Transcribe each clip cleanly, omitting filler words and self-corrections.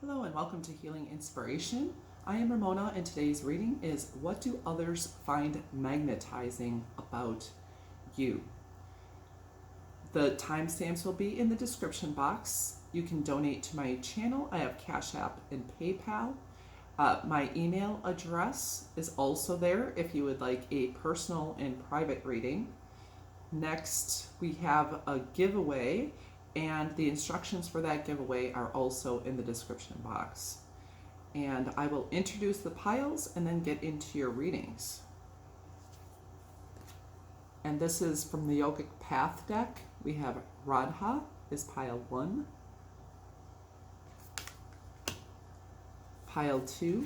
Hello and welcome to Healing Inspiration. I am Ramona and today's reading is What Do Others Find Magnetizing About You? The timestamps will be in the description box. You can donate to my channel. I have Cash App and PayPal. My email address is also there if you would like a personal and private reading. Next, we have a giveaway, and the instructions for that giveaway are also in the description box. And I will introduce the piles and then get into your readings. And this is from the Yogic Path deck. We have Radha is pile 1. Pile 2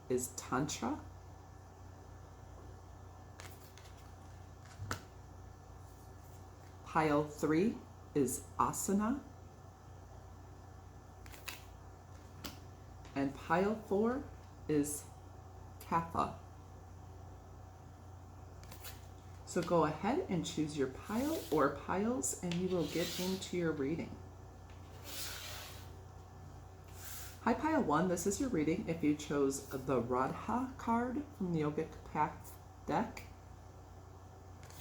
is Tantra. Pile 3 is Asana. And pile 4 is Kapha. So go ahead and choose your pile or piles and you will get into your reading. Hi Pile 1, this is your reading if you chose the Radha card from the Yogic Path deck.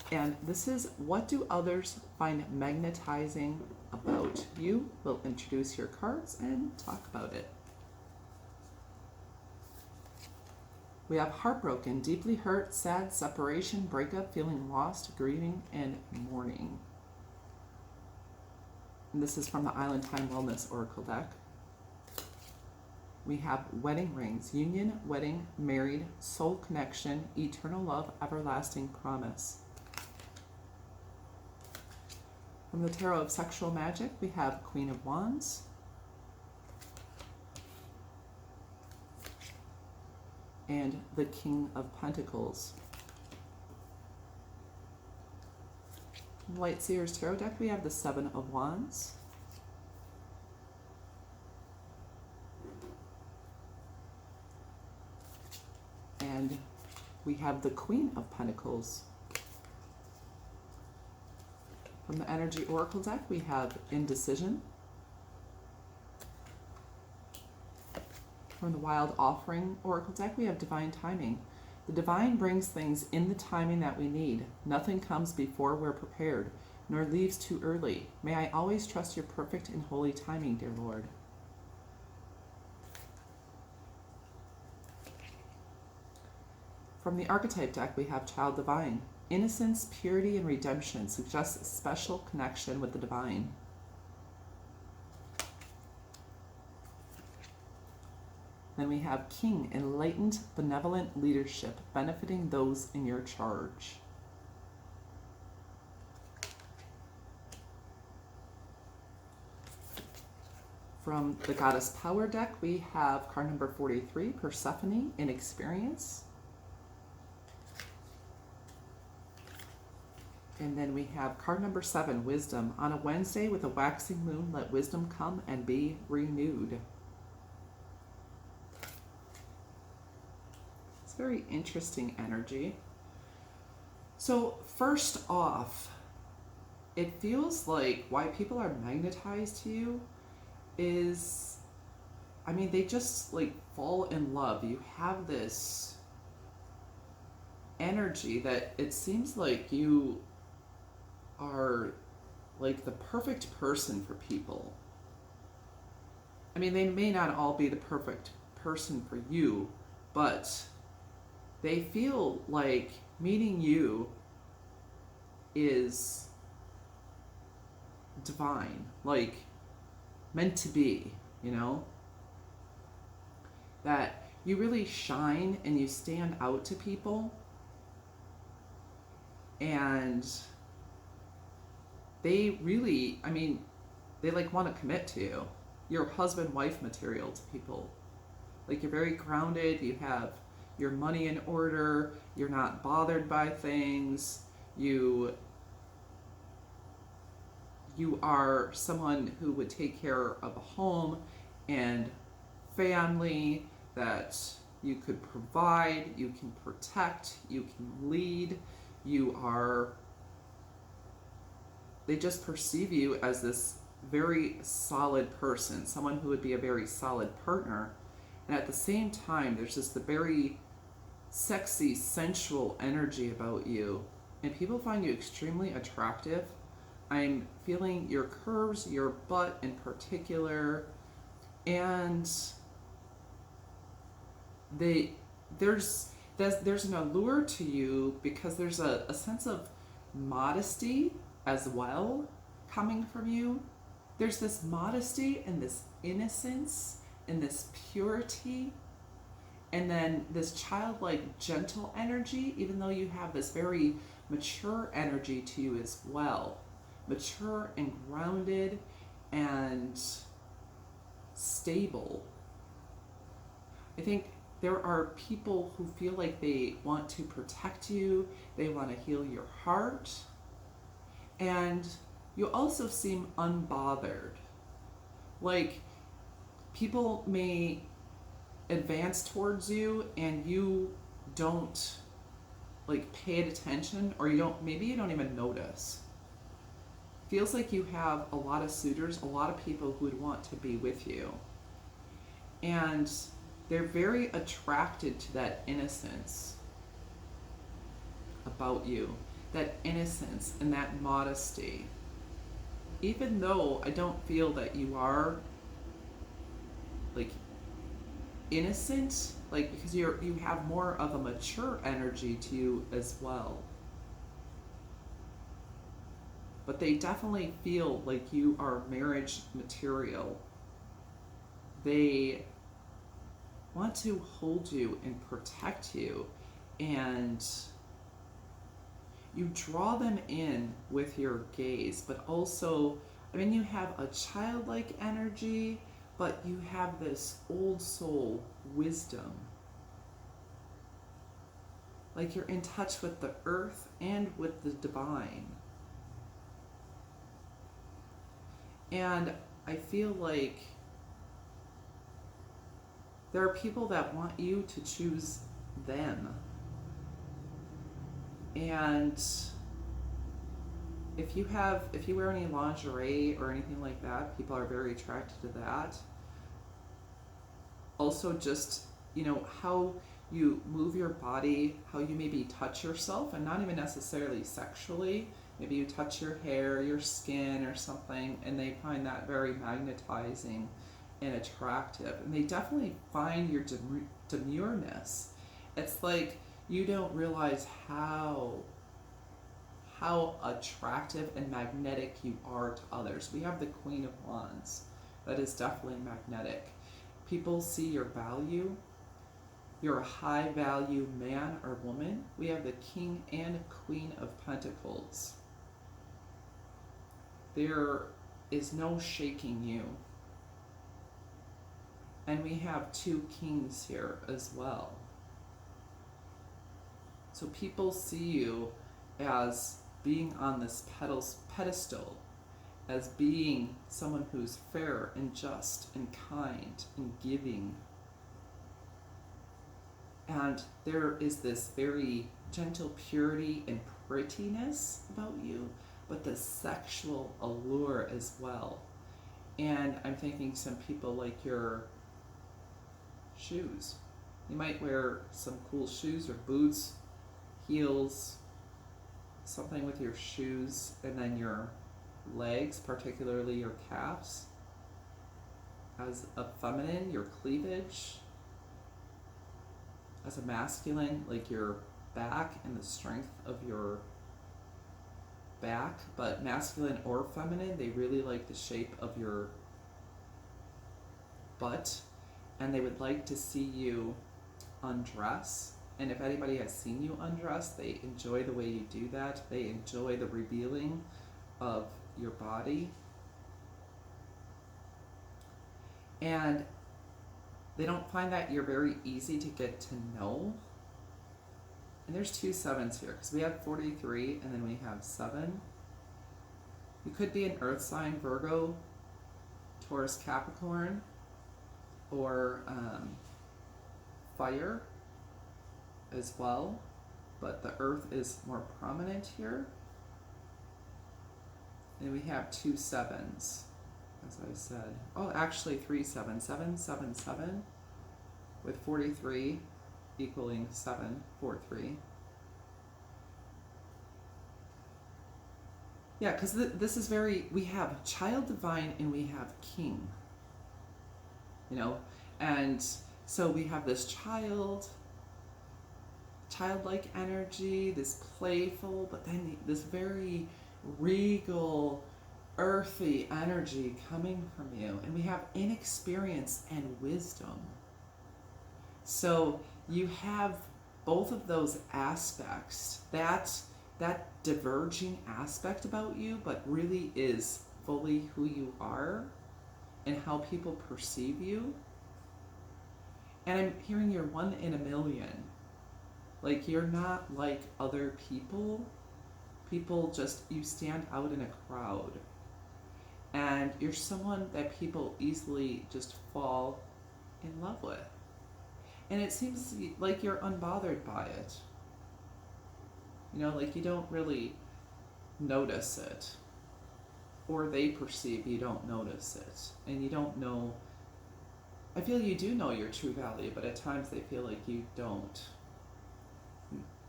And this is What Do Others Find Magnetizing About You? We'll introduce your cards and talk about it. We have heartbroken, deeply hurt, sad, separation, breakup, feeling lost, grieving, and mourning. And this is from the Island Time Wellness Oracle deck. We have wedding rings, union, wedding, married, soul connection, eternal love, everlasting promise. From the Tarot of Sexual Magic, we have Queen of Wands, and the King of Pentacles. From the Light Seers Tarot deck, we have the Seven of Wands, and we have the Queen of Pentacles. From the Energy Oracle deck, we have Indecision. From the Wild Offering Oracle deck, we have Divine Timing. The divine brings things in the timing that we need. Nothing comes before we're prepared, nor leaves too early. May I always trust your perfect and holy timing, dear Lord. From the Archetype deck, we have Child Divine. Innocence, purity, and redemption suggests a special connection with the divine. Then we have King, enlightened, benevolent leadership, benefiting those in your charge. From the Goddess Power deck, we have card number 43, Persephone, Inexperience. And then we have card number 7, Wisdom. On a Wednesday with a waxing moon, let wisdom come and be renewed. It's very interesting energy. So first off, it feels like why people are magnetized to you is, I mean, they just like fall in love. You have this energy that it seems like you are like the perfect person for people. I mean, they may not all be the perfect person for you, but they feel like meeting you is divine, like meant to be, you know? That you really shine and you stand out to people, and they really, I mean, they like want to commit to you. You're husband-wife material to people. Like you're very grounded, you have your money in order, you're not bothered by things, you are someone who would take care of a home and family, that you could provide, you can protect, you can lead, they just perceive you as this very solid person, someone who would be a very solid partner. And at the same time, there's just a very sexy, sensual energy about you. And people find you extremely attractive. I'm feeling your curves, your butt in particular. And there's an allure to you because there's a sense of modesty as well coming from you. There's this modesty and this innocence and this purity, and then this childlike gentle energy, even though you have this very mature energy to you as well. Mature and grounded and stable. I think there are people who feel like they want to protect you, they want to heal your heart, and you also seem unbothered. Like, people may advance towards you and you don't like pay it attention, or maybe you don't even notice. Feels like you have a lot of suitors, a lot of people who would want to be with you. And they're very attracted to that innocence about you, that innocence and that modesty. Even though I don't feel that you are like innocent, like, because you have more of a mature energy to you as well. But they definitely feel like you are marriage material. They want to hold you and protect you, and you draw them in with your gaze, but also, I mean, you have a childlike energy, but you have this old soul wisdom. Like you're in touch with the earth and with the divine. And I feel like there are people that want you to choose them. And if you wear any lingerie or anything like that, people are very attracted to that. Also, just, how you move your body, how you maybe touch yourself, and not even necessarily sexually. Maybe you touch your hair, your skin, or something, and they find that very magnetizing and attractive. And they definitely find your demureness. It's like you don't realize how attractive and magnetic you are to others. We have the Queen of Wands. That is definitely magnetic. People see your value. You're a high value man or woman. We have the King and Queen of Pentacles. There is no shaking you. And we have two kings here as well. So people see you as being on this pedestal, as being someone who's fair and just and kind and giving. And there is this very gentle purity and prettiness about you, but the sexual allure as well. And I'm thinking some people like your shoes. You might wear some cool shoes or boots, heels, something with your shoes, and then your legs, particularly your calves. As a feminine, your cleavage. As a masculine, like your back and the strength of your back. But masculine or feminine, they really like the shape of your butt, and they would like to see you undress. And if anybody has seen you undress, they enjoy the way you do that. They enjoy the revealing of your body. And they don't find that you're very easy to get to know. And there's 2 sevens here, because we have 43 and then we have 7. You could be an earth sign, Virgo, Taurus, Capricorn, or fire as well, but the earth is more prominent here. And we have 2 sevens. as I said. Oh, actually 37777 with 43 equaling 743. Yeah, because this is we have child divine and we have king, you know, and so we have this childlike energy, this playful, but then this very regal, earthy energy coming from you, and we have inexperience and wisdom. So you have both of those aspects, that diverging aspect about you, but really is fully who you are and how people perceive you. And I'm hearing you're one in a million. Like, you're not like other people. People just, you stand out in a crowd. And you're someone that people easily just fall in love with. And it seems like you're unbothered by it. You know, like you don't really notice it. Or they perceive you don't notice it. And you don't know, I feel you do know your true value, but at times they feel like you don't.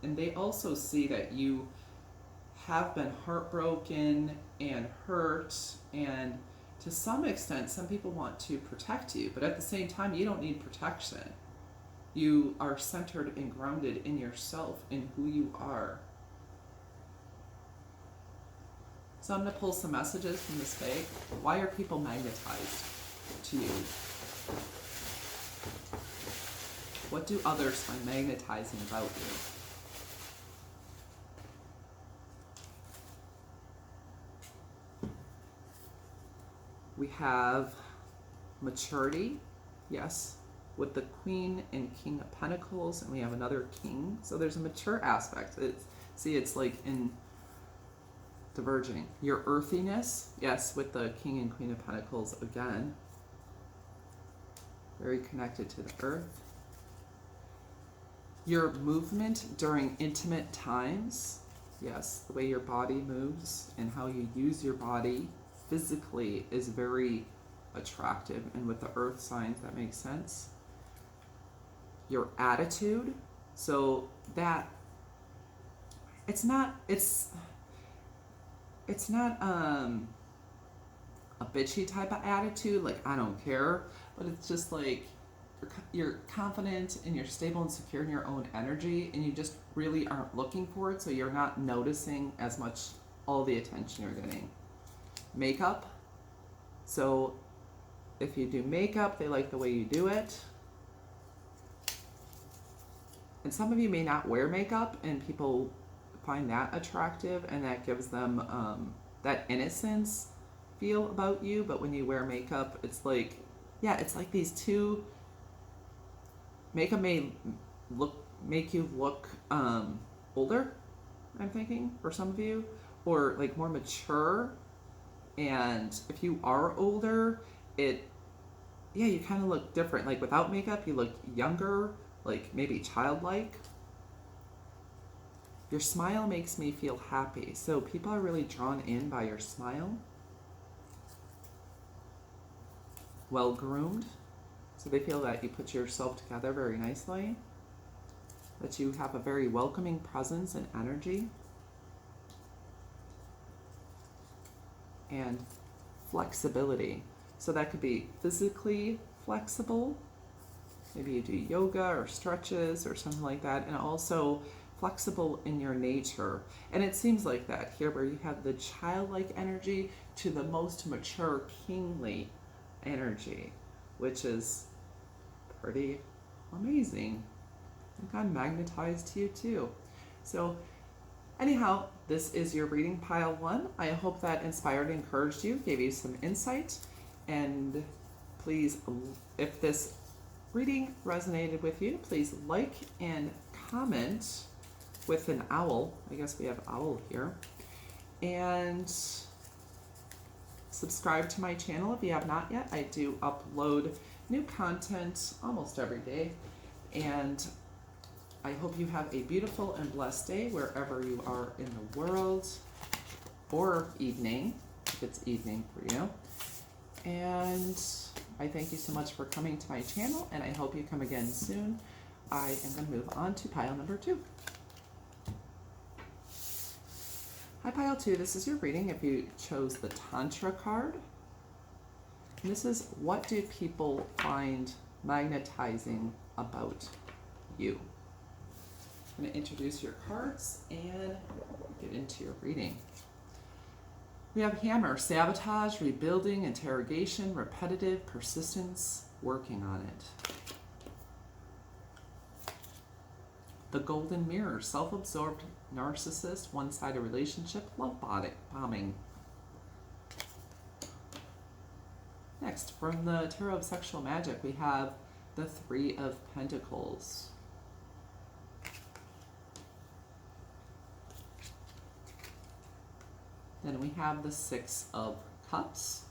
And they also see that you have been heartbroken and hurt, and to some extent some people want to protect you, but at the same time you don't need protection. You are centered and grounded in yourself, in who you are. So I'm going to pull some messages from this bag. Why are people magnetized to you? What do others find magnetizing about you? We have maturity, yes, with the Queen and King of Pentacles, and we have another King. So there's a mature aspect. It's like in diverging. Your earthiness, yes, with the King and Queen of Pentacles again. Very connected to the earth. Your movement during intimate times, yes, the way your body moves and how you use your body physically is very attractive, and with the earth signs that makes sense. Your attitude, so that it's not a bitchy type of attitude, like I don't care, but it's just like you're confident and you're stable and secure in your own energy, and you just really aren't looking for it, so you're not noticing as much all the attention you're getting. Makeup, so if you do makeup, they like the way you do it. And some of you may not wear makeup, and people find that attractive, and that gives them that innocence feel about you. But when you wear makeup, it's like, yeah, it's like these two. Makeup may make you look older, I'm thinking, for some of you, or like more mature. And if you are older, you kind of look different. Like without makeup, you look younger, like maybe childlike. Your smile makes me feel happy. So people are really drawn in by your smile. Well groomed. So they feel that you put yourself together very nicely. That you have a very welcoming presence and energy. And flexibility. So that could be physically flexible. Maybe you do yoga or stretches or something like that. And also flexible in your nature. And it seems like that here, where you have the childlike energy to the most mature kingly energy, which is pretty amazing. I think I'm magnetized to you too. So anyhow, this is your reading pile 1. I hope that inspired and encouraged you, gave you some insight. And please, if this reading resonated with you, please like and comment with an owl. I guess we have owl here. And subscribe to my channel if you have not yet. I do upload new content almost every day. And I hope you have a beautiful and blessed day wherever you are in the world, or evening, if it's evening for you. And I thank you so much for coming to my channel, and I hope you come again soon. I am going to move on to pile number 2. Hi, pile 2. This is your reading if you chose the Tantra card. And this is, what do people find magnetizing about you? I'm going to introduce your cards and get into your reading. We have Hammer, sabotage, rebuilding, interrogation, repetitive, persistence, working on it. The Golden Mirror, self-absorbed narcissist, one-sided relationship, love bombing. Next, from the Tarot of Sexual Magic, we have the Three of Pentacles. Then we have the Six of Cups.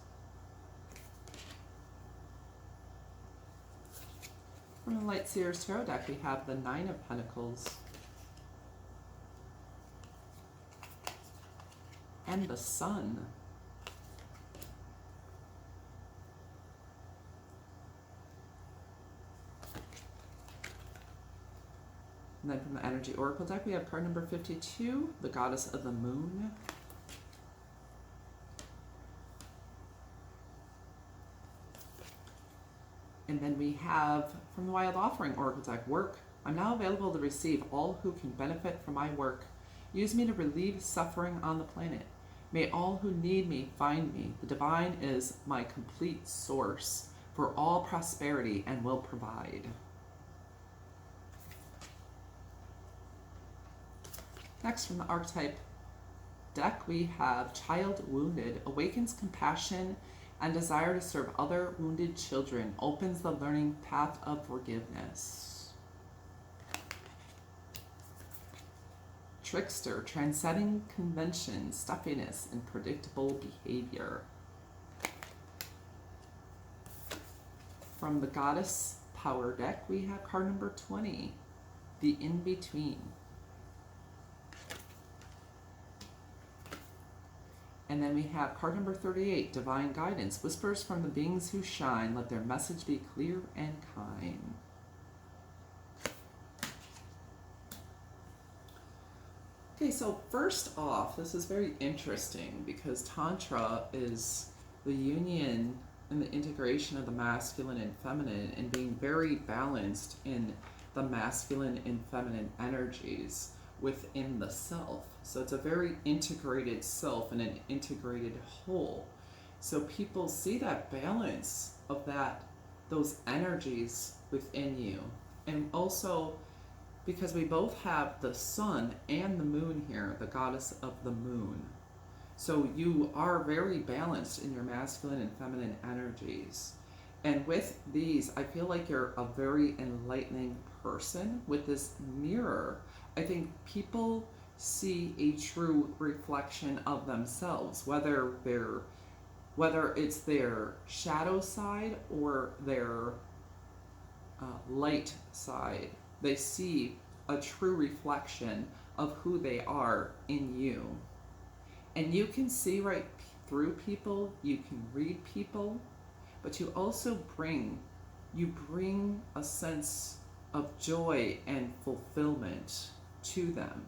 From the Light Seers Tarot deck, we have the Nine of Pentacles and the Sun. And then from the Energy Oracle deck, we have card number 52, the Goddess of the Moon. And then we have, from the Wild Offering Oracle deck, Work. I'm now available to receive all who can benefit from my work. Use me to relieve suffering on the planet. May all who need me find me. The divine is my complete source for all prosperity and will provide. Next, from the Archetype deck, we have Child Wounded. Awakens compassion and desire to serve other wounded children. Opens the learning path of forgiveness. Trickster, transcending convention, stuffiness, and predictable behavior. From the Goddess Power deck, we have card number 20, the In-Between. And then we have card number 38, Divine Guidance. Whispers from the beings who shine. Let their message be clear and kind. Okay, so first off, this is very interesting because Tantra is the union and the integration of the masculine and feminine and being very balanced in the masculine and feminine energies within the self. So it's a very integrated self and an integrated whole. So people see that balance of those energies within you. And also because we both have the sun and the moon here, the goddess of the moon. So you are very balanced in your masculine and feminine energies. And with these, I feel like you're a very enlightening person. With this mirror, I think people see a true reflection of themselves, whether it's their shadow side or their light side. They see a true reflection of who they are in you. And you can see right through people, you can read people, but you also bring a sense of joy and fulfillment to them.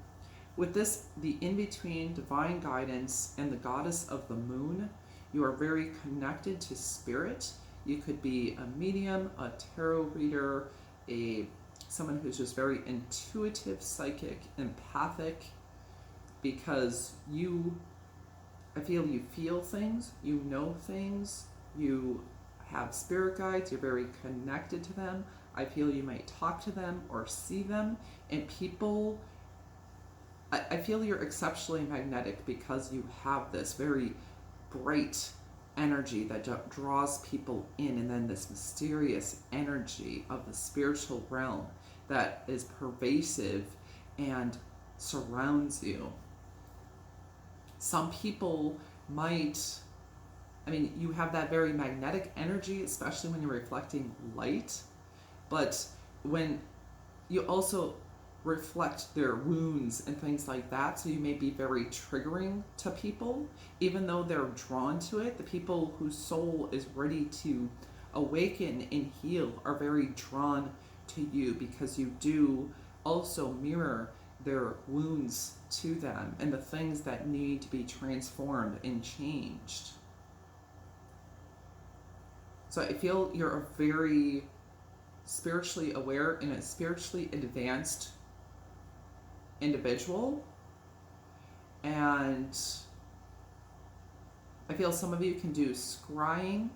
With this, the in-between, Divine Guidance, and the Goddess of the Moon, you are very connected to spirit. You could be a medium, a tarot reader, someone who's just very intuitive, psychic, empathic, because I feel you feel things, you know things, you have spirit guides, you're very connected to them. I feel you might talk to them or see them, and I feel you're exceptionally magnetic because you have this very bright energy that draws people in, and then this mysterious energy of the spiritual realm that is pervasive and surrounds you. Some people you have that very magnetic energy, especially when you're reflecting light, but when you also reflect their wounds and things like that. So you may be very triggering to people, even though they're drawn to it. The people whose soul is ready to awaken and heal are very drawn to you because you do also mirror their wounds to them and the things that need to be transformed and changed. So I feel you're a very spiritually aware and a spiritually advanced individual, and I feel some of you can do scrying.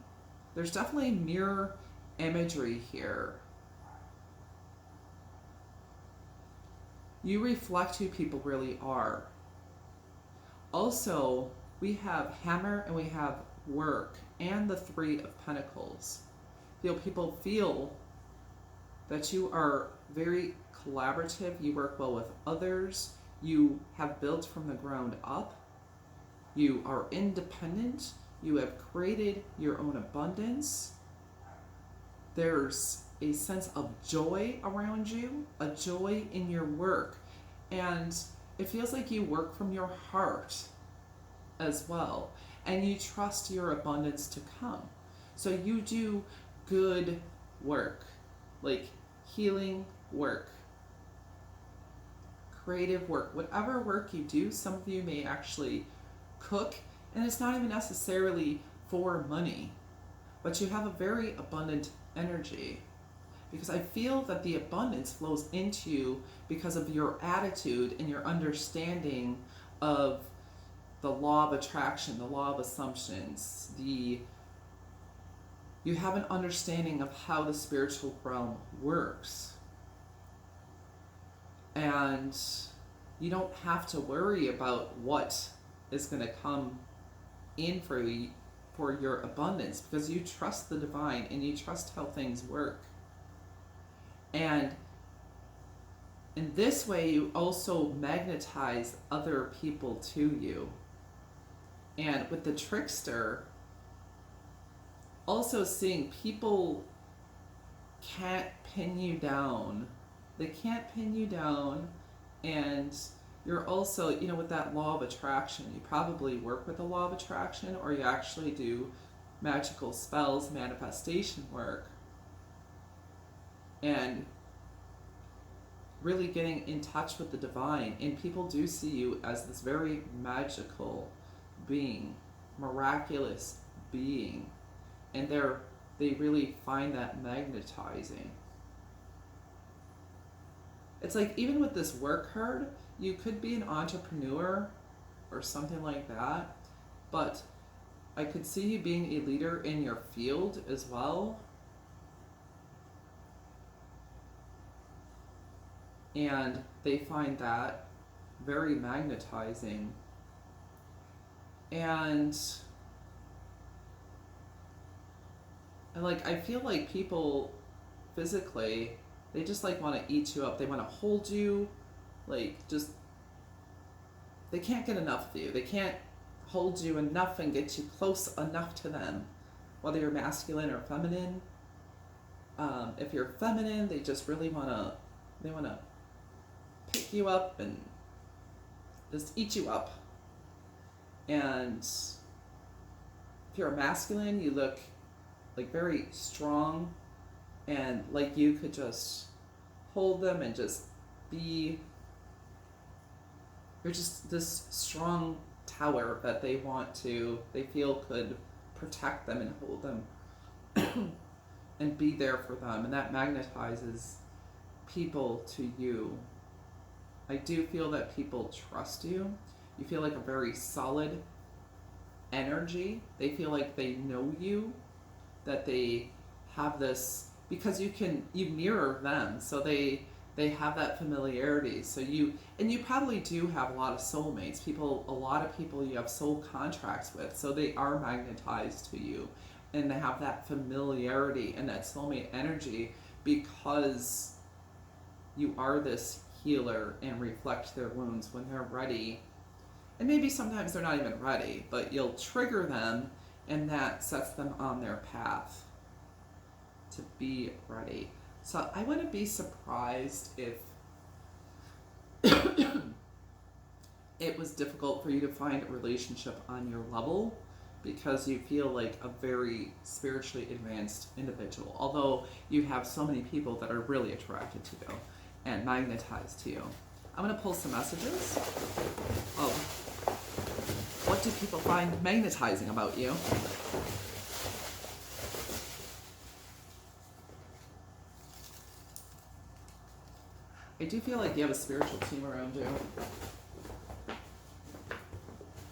There's definitely mirror imagery here. You reflect who people really are. Also, we have hammer and we have work and the 3 of Pentacles. People feel that you are very collaborative, you work well with others, you have built from the ground up, you are independent, you have created your own abundance. There's a sense of joy around you, a joy in your work, and it feels like you work from your heart as well, and you trust your abundance to come. So you do good work, like healing work, creative work, whatever work you do. Some of you may actually cook, and it's not even necessarily for money, but you have a very abundant energy, because I feel that the abundance flows into you because of your attitude and your understanding of the law of attraction, the law of assumptions. You have an understanding of how the spiritual realm works. And you don't have to worry about what is going to come in for your abundance, because you trust the divine and you trust how things work. And in this way, you also magnetize other people to you. And with the trickster, also seeing people can't pin you down. They can't pin you down. And you're also, with that law of attraction, you probably work with the law of attraction, or you actually do magical spells, manifestation work, and really getting in touch with the divine. And people do see you as this very magical being, miraculous being, and they really find that magnetizing. It's like, even with this work card, you could be an entrepreneur or something like that, but I could see you being a leader in your field as well. And they find that very magnetizing. And I feel like people physically, they just want to eat you up. They want to hold you, they can't get enough of you. They can't hold you enough and get you close enough to them, whether you're masculine or feminine. If you're feminine, they just really want to pick you up and just eat you up. And if you're a masculine, you look very strong, and you could just hold them and just be, you're just this strong tower that they feel could protect them and hold them and be there for them, and that magnetizes people to you. I do feel that people trust you. You feel like a very solid energy. They feel like they know you, that they have this, because you mirror them, so they have that familiarity. So you probably do have a lot of soulmates, a lot of people you have soul contracts with, so they are magnetized to you, and they have that familiarity and that soulmate energy because you are this healer and reflect their wounds when they're ready. And maybe sometimes they're not even ready, but you'll trigger them, and that sets them on their path to be ready. So I wouldn't be surprised if it was difficult for you to find a relationship on your level because you feel like a very spiritually advanced individual, although you have so many people that are really attracted to you and magnetized to you. I'm going to pull some messages of what do people find magnetizing about you. I do feel like you have a spiritual team around you.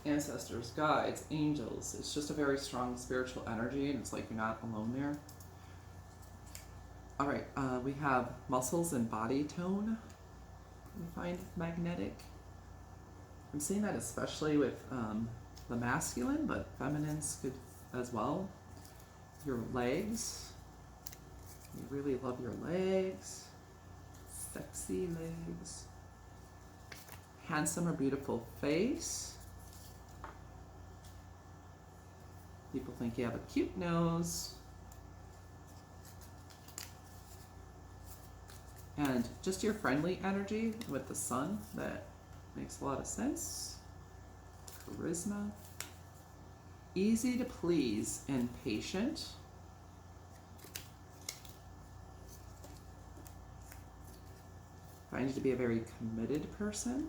Ancestors, guides, angels. It's just a very strong spiritual energy, and it's like you're not alone there. All right, we have muscles and body tone. We find magnetic. I'm seeing that especially with the masculine, but feminines could as well. Your legs. You really love your legs. Sexy legs. Handsome or beautiful face. People think you have a cute nose. And just your friendly energy with the sun, that makes a lot of sense. Charisma. Easy to please and patient. Find you to be a very committed person.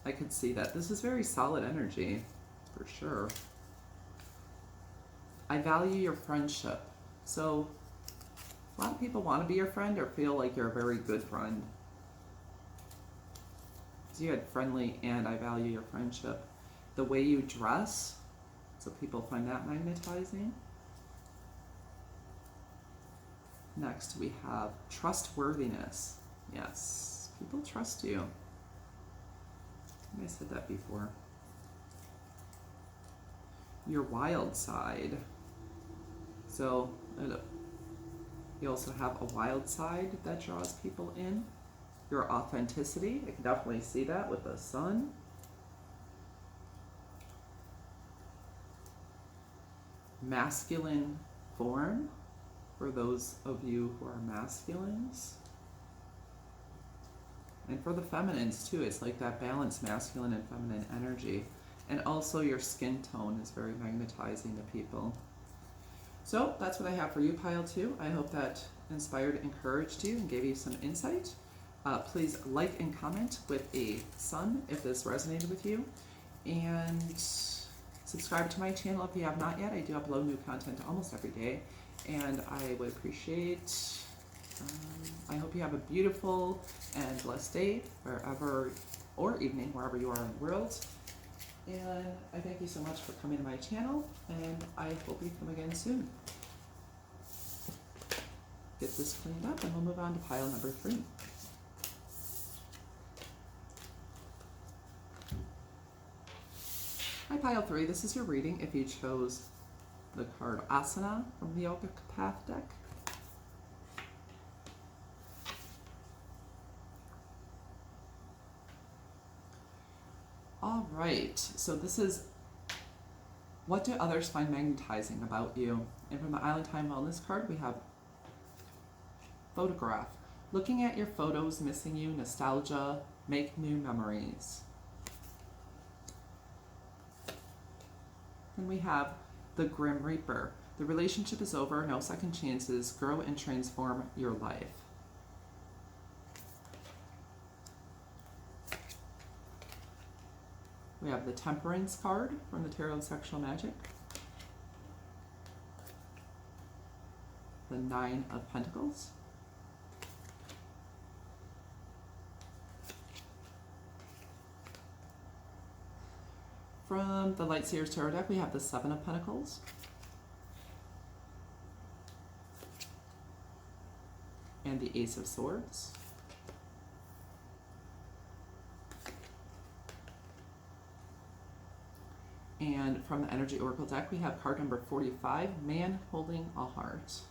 I could see that. This is very solid energy, for sure. I value your friendship. So a lot of people want to be your friend or feel like you're a very good friend. So you had friendly and I value your friendship. The way you dress, so people find that magnetizing. Next we have trustworthiness. Yes, people trust you. I said that before. Your wild side. So you also have a wild side that draws people in. Your authenticity, I can definitely see that with the sun. Masculine form, for those of you who are masculines. And for the feminines too, it's like that balanced masculine and feminine energy. And also your skin tone is very magnetizing to people. So that's what I have for you, pile 2. I hope that inspired, encouraged you, and gave you some insight. Please like and comment with a sun if this resonated with you. And subscribe to my channel if you have not yet. I do upload new content almost every day. And I would appreciate, I hope you have a beautiful and blessed day wherever, or evening, wherever you are in the world. And I thank you so much for coming to my channel, and I hope you come again soon. Get this cleaned up, and we'll move on to pile number 3. Hi, pile 3. This is your reading if you chose the card Asana from the Yogic Path deck. All right, so this is what do others find magnetizing about you? And from the Island Time Wellness card, we have photograph. Looking at your photos, missing you, nostalgia, make new memories. And we have the Grim Reaper. The relationship is over, no second chances, grow and transform your life. We have the Temperance card from the Tarot of Sexual Magic. The 9 of Pentacles. From the Light Seers Tarot deck, we have the 7 of Pentacles. And the Ace of Swords. And from the Energy Oracle deck, we have card number 45, Man Holding a Heart.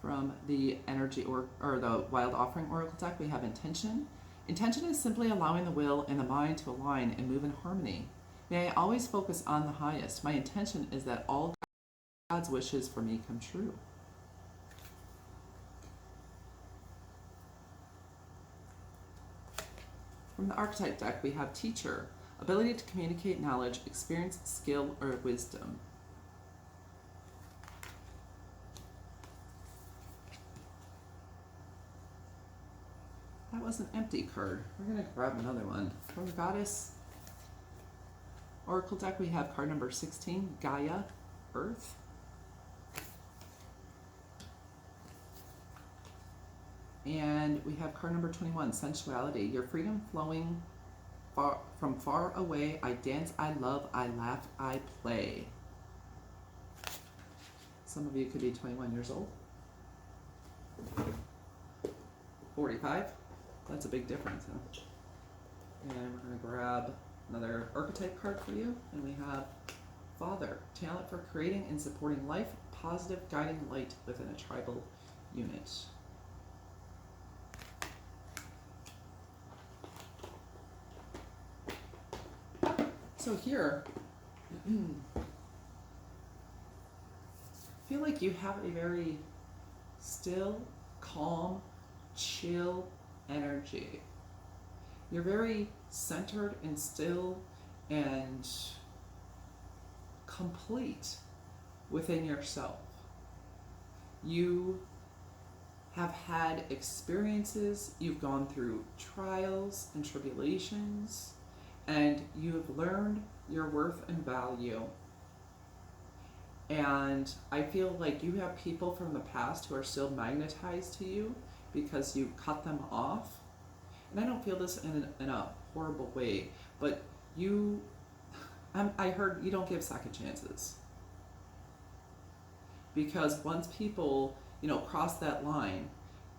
From the Energy or the Wild Offering Oracle deck, we have Intention. Intention is simply allowing the will and the mind to align and move in harmony. May I always focus on the highest. My intention is that all God's wishes for me come true. From the archetype deck, we have teacher, ability to communicate knowledge, experience, skill, or wisdom. That was an empty card. We're going to grab another one. From the Goddess Oracle deck, we have card number 16, Gaia, Earth. And we have card number 21, Sensuality. Your freedom flowing from far away. I dance, I love, I laugh, I play. Some of you could be 21 years old. 45. That's a big difference, huh? And we're going to grab another archetype card for you. And we have Father, talent for creating and supporting life, positive guiding light within a tribal unit. So here, I feel like you have a very still, calm, chill energy. You're very centered and still and complete within yourself. You have had experiences, you've gone through trials and tribulations, and you have learned your worth and value. And I feel like you have people from the past who are still magnetized to you because you cut them off. And I don't feel this in a horrible way, but I heard you don't give second chances. Because once people, cross that line,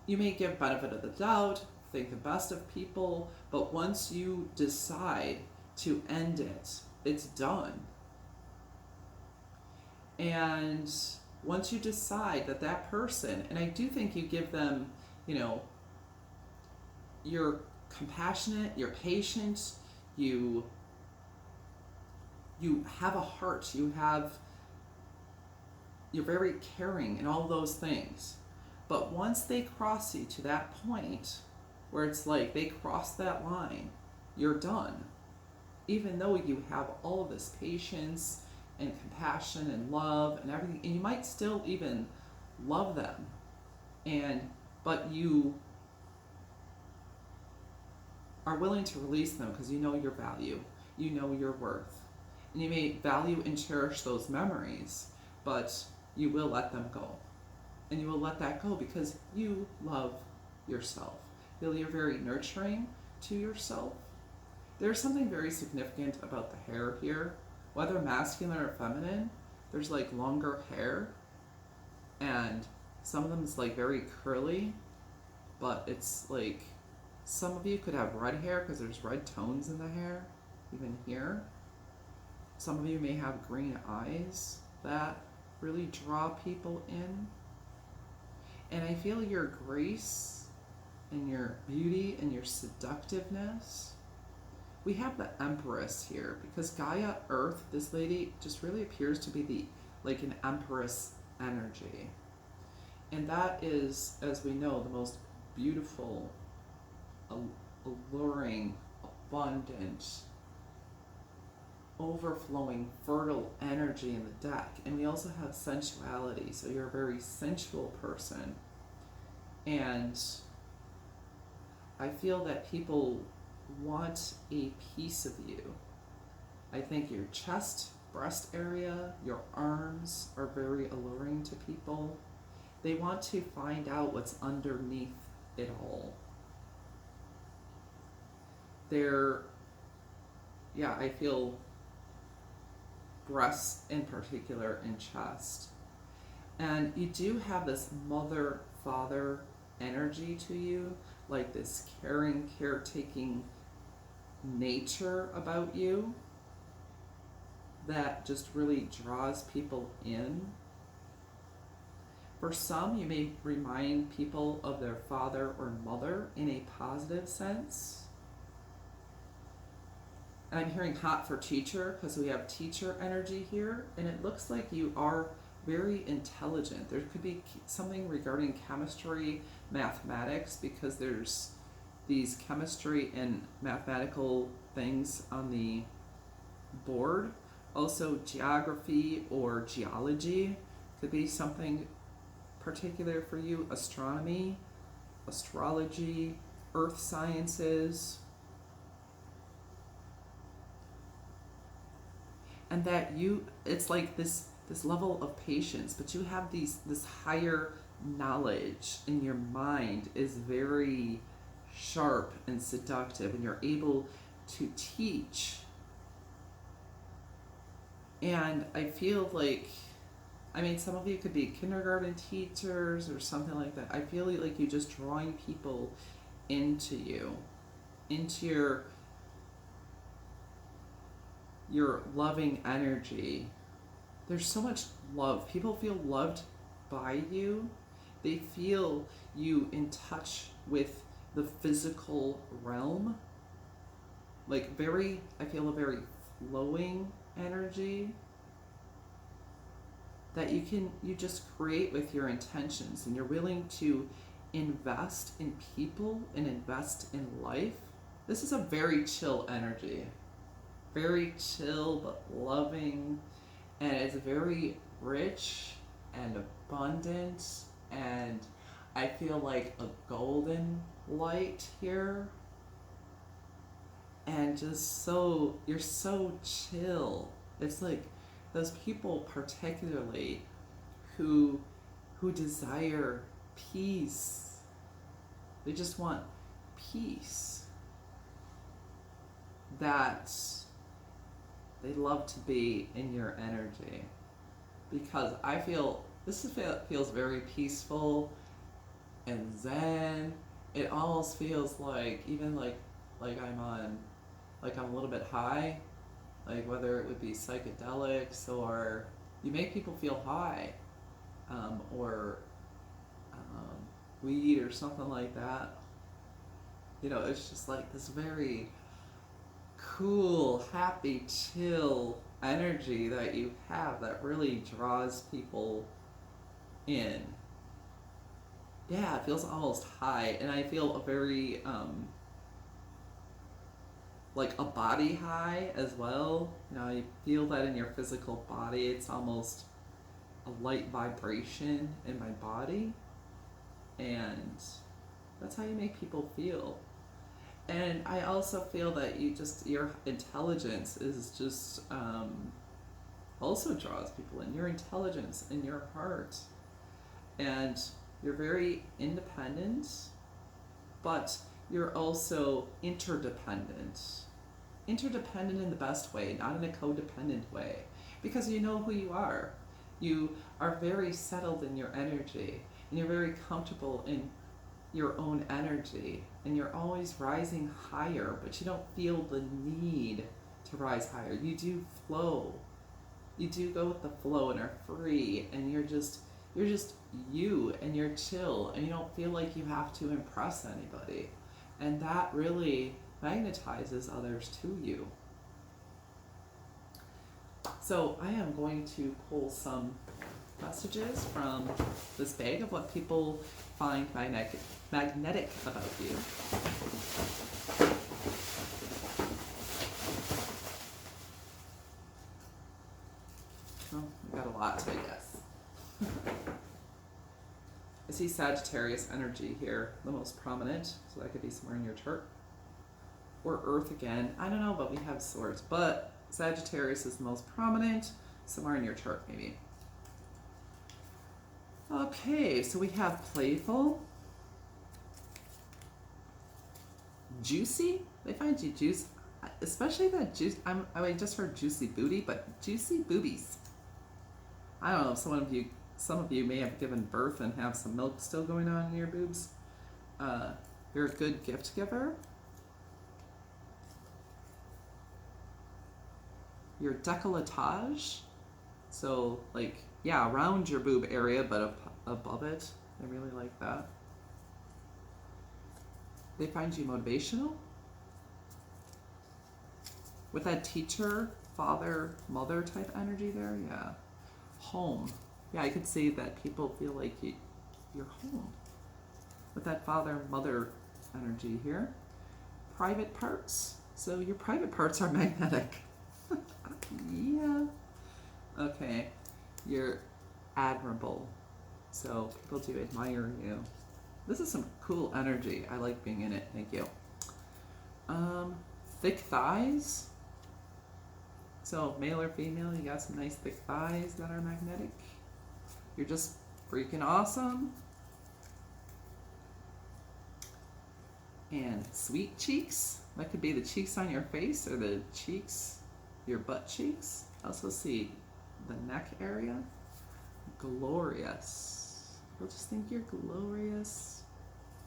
you may give benefit of the doubt, think the best of people, but once you decide to end it, it's done. And once you decide that person, and I do think you give them, you're compassionate, you're patient, you have a heart, you're very caring and all those things. But once they cross you to that point where it's like they cross that line, you're done. Even though you have all this patience and compassion and love and everything, and you might still even love them, but you are willing to release them because you know your value, you know your worth, and you may value and cherish those memories, but you will let them go. And you will let that go because you love yourself. You're very nurturing to yourself. There's something very significant about the hair here, whether masculine or feminine. There's like longer hair, and some of them is like very curly, but it's like some of you could have red hair because there's red tones in the hair, even here. Some of you may have green eyes that really draw people in. And I feel your grace and your beauty and your seductiveness. We have the Empress here because Gaia, Earth, this lady just really appears to be like an Empress energy. And that is, as we know, the most beautiful, alluring, abundant, overflowing, fertile energy in the deck. And we also have sensuality, so you're a very sensual person. And I feel that people want a piece of you. I think your chest, breast area, your arms are very alluring to people. They want to find out what's underneath it all. I feel breasts in particular and chest. And you do have this mother-father energy to you, like this caring, caretaking nature about you that just really draws people in. For some, you may remind people of their father or mother in a positive sense. And I'm hearing hot for teacher because we have teacher energy here, and it looks like you are very intelligent. There could be something regarding chemistry, mathematics, because there's these chemistry and mathematical things on the board. Also, geography or geology could be something particular for you. Astronomy, astrology, earth sciences. And that it's like this level of patience, but you have this higher knowledge, and your mind is very sharp and seductive, and you're able to teach. And I feel like, some of you could be kindergarten teachers or something like that. I feel like you're just drawing people into you, into your loving energy. There's so much love. People feel loved by you. They feel you in touch with the physical realm. Like I feel a very flowing energy that you just create with your intentions, and you're willing to invest in people and invest in life. This is a very chill energy. Very chill but loving, and it's very rich and abundant, and I feel like a golden light here, and just you're so chill. It's like those people particularly who desire peace. They just want peace. That they love to be in your energy, because I feel feels very peaceful and zen. It almost feels like even like I'm a little bit high, like whether it would be psychedelics or you make people feel high, or weed or something like that. It's just like this very cool, happy, chill energy that you have that really draws people in. Yeah, it feels almost high, and I feel a very like a body high as well. You feel that in your physical body. It's almost a light vibration in my body, and that's how you make people feel. And I also feel that your intelligence is just also draws people in. Your intelligence in your heart, and you're very independent, but you're also interdependent. Interdependent in the best way, not in a codependent way, because you know who you are. You are very settled in your energy, and you're very comfortable in your own energy, and you're always rising higher, but you don't feel the need to rise higher. You do flow. You do go with the flow and are free, and you're just you, and you're chill, and you don't feel like you have to impress anybody. And that really magnetizes others to you. So I am going to pull some messages from this bag of what people find magnetic about you. Oh, we got a lot, I guess. I see Sagittarius energy here, the most prominent, so that could be somewhere in your chart. Or Earth again, I don't know, but we have swords. But Sagittarius is the most prominent, somewhere in your chart maybe. Okay, so we have playful, juicy. They find you juice, especially that juice. I just heard juicy booty, but juicy boobies. I don't know if some of you may have given birth and have some milk still going on in your boobs. You're a good gift giver. Your décolletage, so around your boob area, but above it. I really like that. They find you motivational. With that teacher, father, mother type energy there, yeah. Home. Yeah, I could see that people feel like you're home. With that father, mother energy here. Private parts. So your private parts are magnetic. Yeah. Okay. You're admirable. So people do admire you. This is some cool energy. I like being in it. Thank you. Thick thighs. So male or female, you got some nice thick thighs that are magnetic. You're just freaking awesome. And sweet cheeks. That could be the cheeks on your face or the cheeks, your butt cheeks. Also see the neck area. Glorious. People just think you're glorious.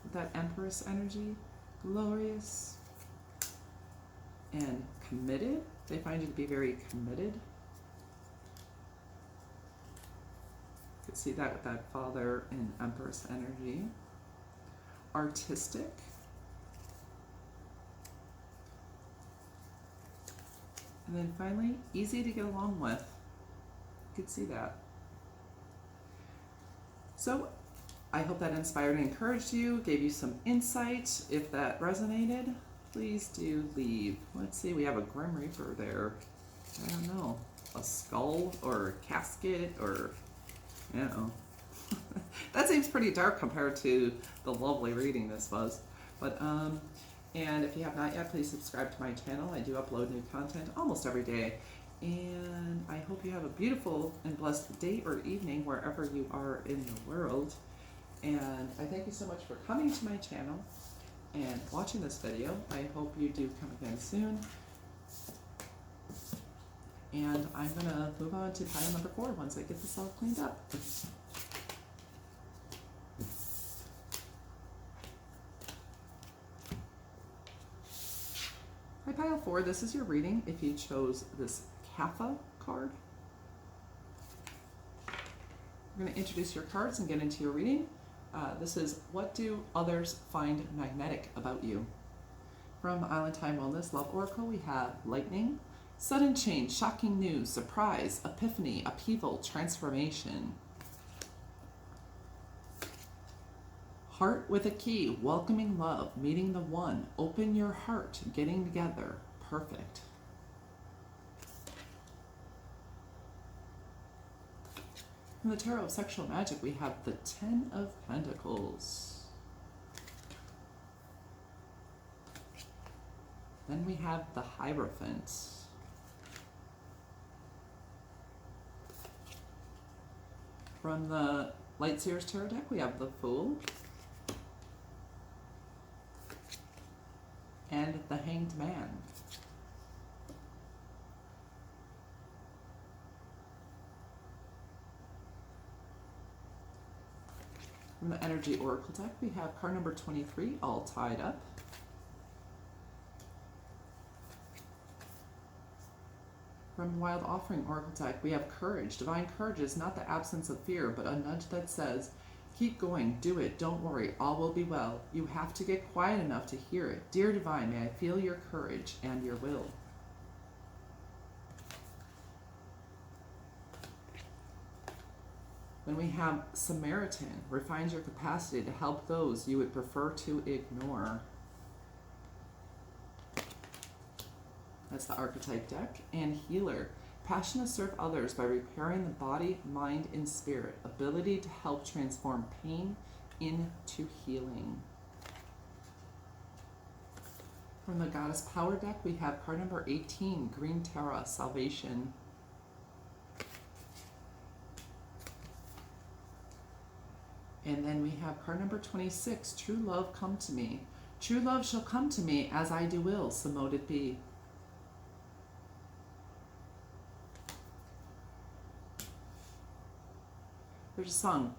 With that Empress energy. Glorious. And committed. They find you to be very committed. You can see that with that Father and Empress energy. Artistic. And then finally, easy to get along with. You can see that. So I hope that inspired and encouraged you, gave you some insight. If that resonated, please do leave. Let's see, we have a Grim Reaper there. I don't know, a skull or a casket or, I don't know. That seems pretty dark compared to the lovely reading this was. But and if you have not yet, please subscribe to my channel. I do upload new content almost every day. And I hope you have a beautiful and blessed day or evening wherever you are in the world. And I thank you so much for coming to my channel and watching this video. I hope you do come again soon. And I'm going to move on to pile number 4 once I get this all cleaned up. Hi, pile 4, this is your reading if you chose this Kapha card. We're going to introduce your cards and get into your reading. This is What Do Others Find Magnetic About You? From Island Time Wellness Love Oracle, we have Lightning, Sudden Change, Shocking News, Surprise, Epiphany, Upheaval, Transformation. Heart with a Key, Welcoming Love, Meeting the One, Open Your Heart, Getting Together, Perfect. From the Tarot of Sexual Magic, we have the Ten of Pentacles. Then we have the Hierophant. From the Light Seers Tarot deck, we have the Fool. And the Hanged Man. From the Energy Oracle deck, we have card number 23, All Tied Up. From the Wild Offering Oracle deck, we have Courage. Divine courage is not the absence of fear, but a nudge that says, keep going, do it, don't worry, all will be well. You have to get quiet enough to hear it. Dear Divine, may I feel your courage and your will. Then we have Samaritan, refines your capacity to help those you would prefer to ignore. That's the Archetype deck. And Healer, passion to serve others by repairing the body, mind, and spirit. Ability to help transform pain into healing. From the Goddess Power deck, we have card number 18, Green Terra, Salvation. And then we have card number 26, True Love Come to Me. True love shall come to me as I do will, so mote it be. There's a song.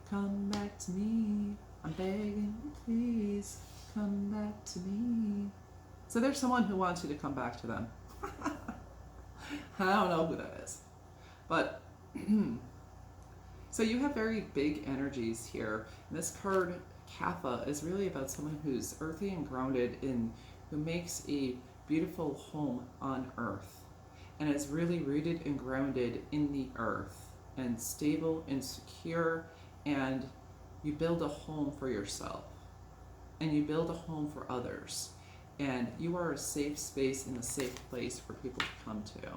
Come back to me, I'm begging you, please, come back to me. So there's someone who wants you to come back to them. I don't know who that is. But, so you have very big energies here. And this card, Kapha, is really about someone who's earthy and grounded and who makes a beautiful home on earth. And is really rooted and grounded in the earth. And stable and secure, and you build a home for yourself. and you build a home for others, and you are a safe space and a safe place for people to come to.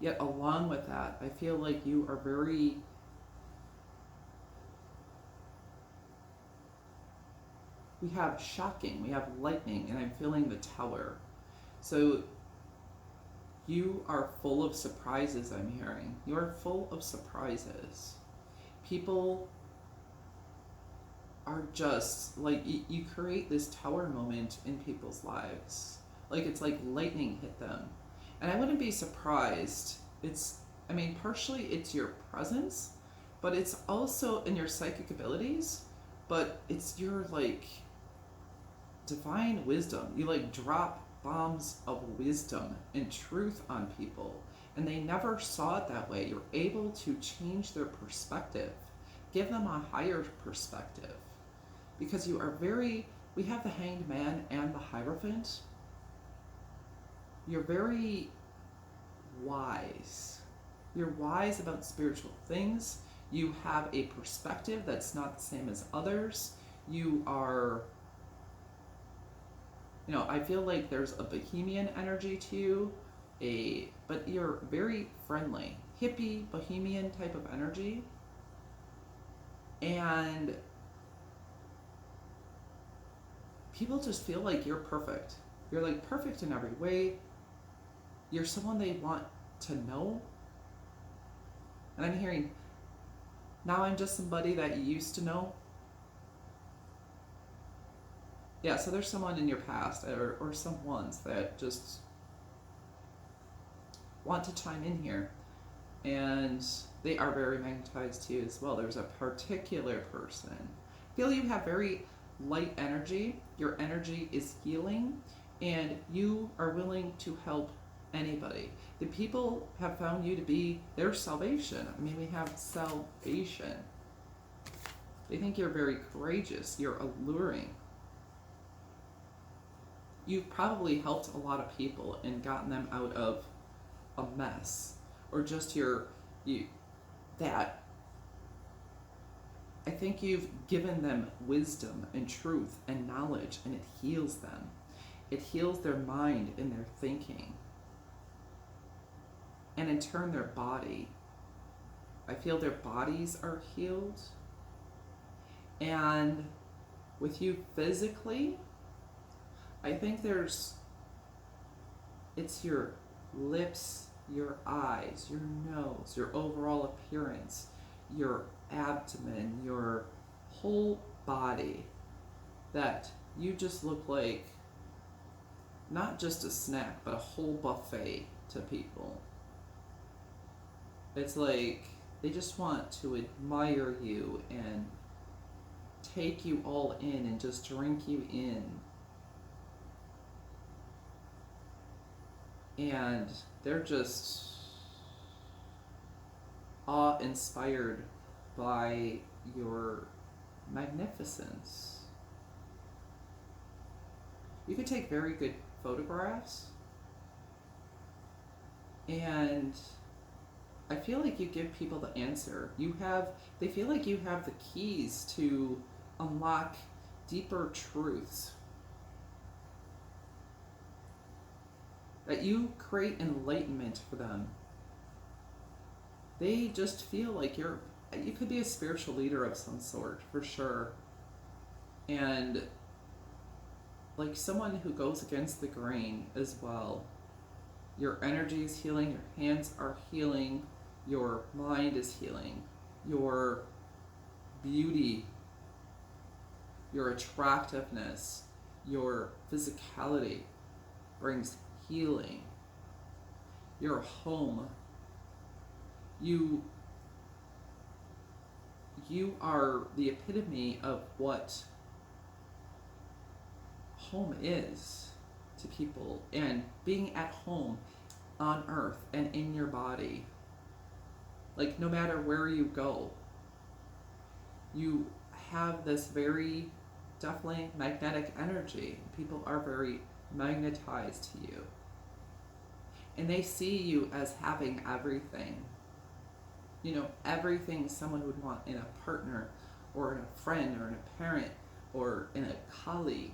Yet along with that, I feel like you are very we have shocking, we have lightning, and I'm feeling the tower. So you are full of surprises, I'm hearing. You are full of surprises. People are just like, you create this tower moment in people's lives. Like it's like lightning hit them. And I wouldn't be surprised. Partially it's your presence, but it's also in your psychic abilities, but it's your like divine wisdom. You like drop bombs of wisdom and truth on people, and they never saw it that way. You're able to change their perspective, give them a higher perspective, because you are we have the Hanged Man and the Hierophant. You're very wise. You're wise about spiritual things. You have a perspective that's not the same as others. You are, I feel like there's a bohemian energy to you, but you're very friendly, hippie, bohemian type of energy. And people just feel like you're perfect. You're like perfect in every way. You're someone they want to know. And I'm hearing, now I'm just somebody that you used to know. Yeah, so there's someone in your past or some ones that just want to chime in here. And they are very magnetized to you as well. There's a particular person. I feel you have very light energy. Your energy is healing, and you are willing to help anybody. The people have found you to be their salvation. We have salvation. They think you're very courageous. You're alluring. You've probably helped a lot of people and gotten them out of a mess, or just I think you've given them wisdom and truth and knowledge, and it heals them. It heals their mind and their thinking, and in turn their body. I feel their bodies are healed. And with you physically, I think it's your lips, your eyes, your nose, your overall appearance, your abdomen, your whole body, that you just look like not just a snack, but a whole buffet to people. It's like they just want to admire you and take you all in and just drink you in. And they're just awe-inspired by your magnificence. You could take very good photographs, and I feel like you give people the answer. They feel like you have the keys to unlock deeper truths. That you create enlightenment for them. They just feel like you could be a spiritual leader of some sort, for sure. And like someone who goes against the grain as well. Your energy is healing, your hands are healing, your mind is healing, your beauty, your attractiveness, your physicality brings healing. Your home. You are the epitome of what home is to people, and being at home on earth and in your body. Like no matter where you go, you have this very definitely magnetic energy. People are very magnetized to you. And they see you as having everything. Everything someone would want in a partner or in a friend or in a parent. or in a colleague.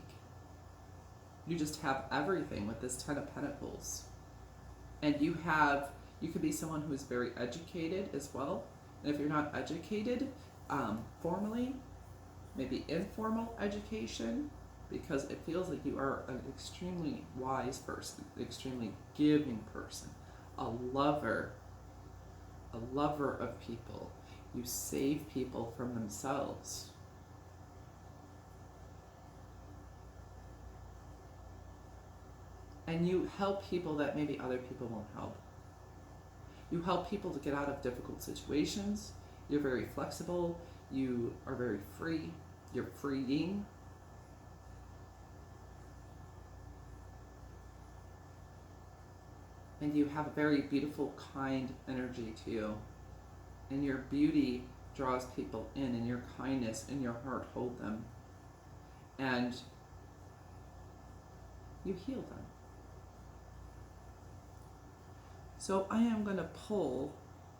You just have everything with this Ten of Pentacles. And you could be someone who's very educated as well. And if you're not educated formally, maybe informal education, because it feels like you are an extremely wise person, extremely giving person, a lover of people. You save people from themselves. And you help people that maybe other people won't help. You help people to get out of difficult situations. You're very flexible. You are very free. You're freeing. And you have a very beautiful, kind energy to you. And your beauty draws people in, and your kindness and your heart hold them. And you heal them. So I am going to pull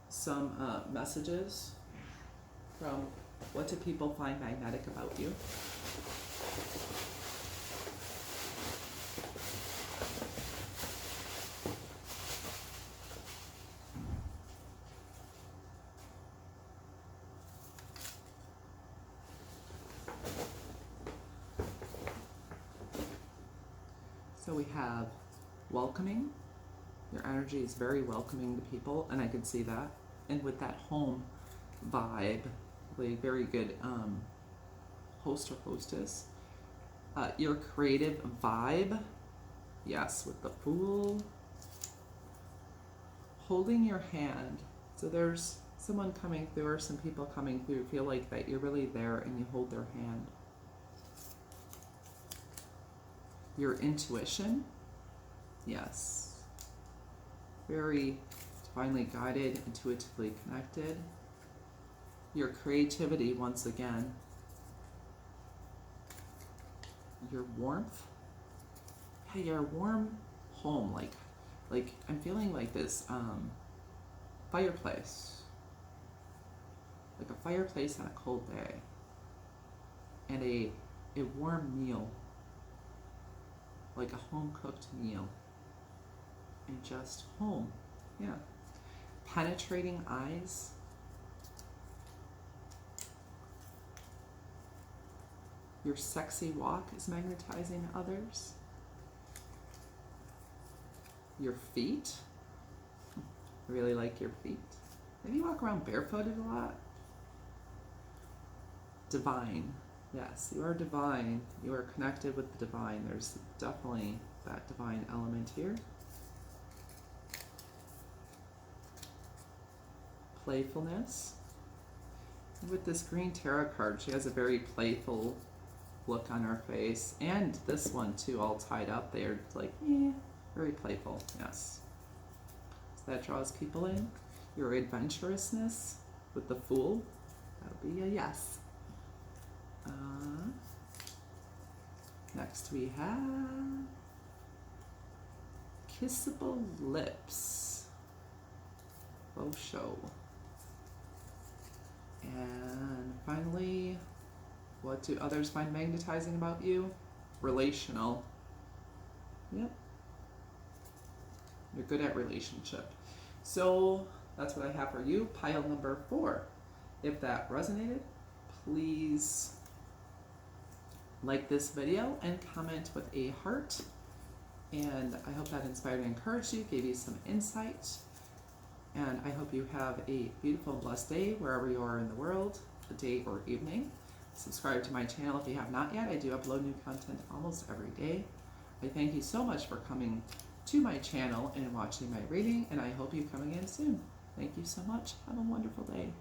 some messages from what do people find magnetic about you. So we have welcoming. Your energy is very welcoming to people, and I can see that. And with that home vibe, like very good host or hostess. Your creative vibe, yes, with the Fool. Holding your hand. So there's someone coming through or some people coming through. Feel like that you're really there and you hold their hand. Your intuition, yes. Very divinely guided, intuitively connected. Your creativity, once again. Your warmth. Hey, your warm home, like I'm feeling like this fireplace. Like a fireplace on a cold day. And a warm meal. Like a home-cooked meal. And just home. Yeah. Penetrating eyes. Your sexy walk is magnetizing others. Your feet. I really like your feet. Maybe you walk around barefooted a lot. Divine. Yes, you are divine. You are connected with the divine. There's definitely that divine element here. Playfulness. And with this green tarot card, she has a very playful look on her face. And this one too, all tied up. They're like, very playful, yes. So that draws people in. Your adventurousness with the Fool, that'll be a yes. Next we have kissable lips. Faux show. And finally, what do others find magnetizing about you? Relational. Yep. You're good at relationship. So that's what I have for you. Pile number 4. If that resonated, please like this video and comment with a heart. And I hope that inspired and encouraged you, gave you some insight. And I hope you have a beautiful, blessed day wherever you are in the world, a day or evening. Subscribe to my channel if you have not yet. I do upload new content almost every day. I thank you so much for coming to my channel and watching my reading, and I hope you come again soon. Thank you so much. Have a wonderful day.